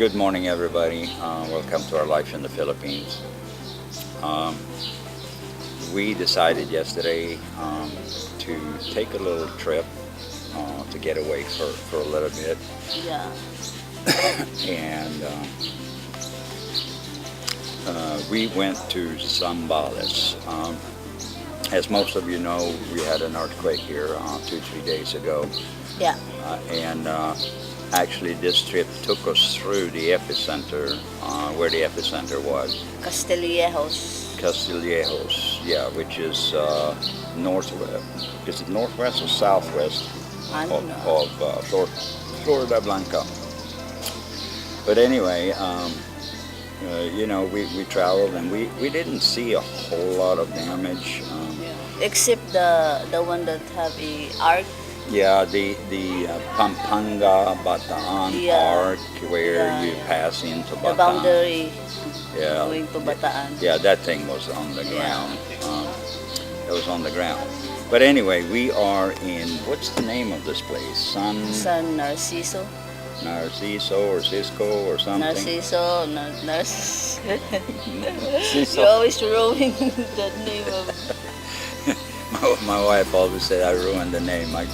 Good morning, everybody. Welcome to our life in the Philippines. We decided yesterday to take a little trip to get away for a little bit. Yeah. And we went to Zambales. As most of you know, we had an earthquake here 2-3 days ago. Yeah. And actually this trip took us through the epicenter, where the epicenter was. Castillejos, yeah, which is northwest. Is it northwest or southwest of Florida Blanca? But anyway, you know, we traveled and we didn't see a whole lot of damage. Except the one that have a arc. Yeah, the Pampanga Bataan arc where you pass into Bataan. The boundary Yeah. going to Bataan. Yeah, that thing was on the ground. It was on the ground. But anyway, we are in, what's the name of this place? San Narciso. Narciso or Cisco or something? Narciso. You always ruin the name of. My wife always said I ruined the name. I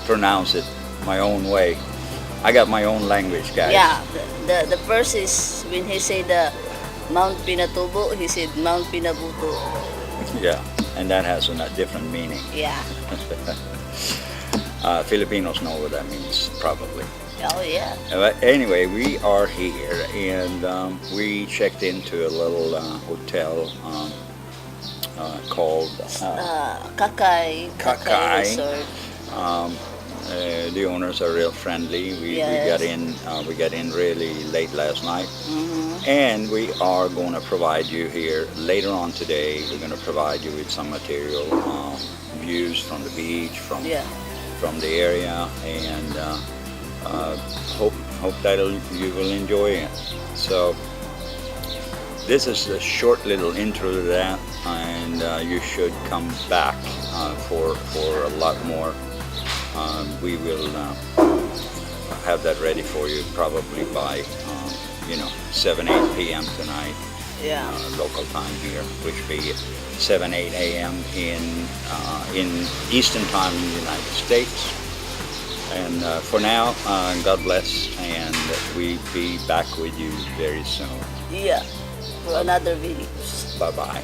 pronounce it my own way. I got my own language, guys. Yeah, the first is when he said the Mount Pinatubo, he said Mount Pinabuto. Yeah, and that has a different meaning. Yeah. Filipinos know what that means, probably. Oh yeah. But anyway, we are here, and we checked into a little hotel called Kakay Resort. The owners are real friendly. We got in really late last night, and we are going to provide you here later on today. We're going to provide you with some material, views from the beach, from the area, and hope that you will enjoy it. So this is a short little intro to that, and you should come back for a lot more. We will have that ready for you probably by 7-8 p.m. tonight. Yeah. Local time here, which will be 7-8 a.m. in Eastern Time in the United States. And for now, God bless, and we'll be back with you very soon. Yeah, for another video. Bye-bye.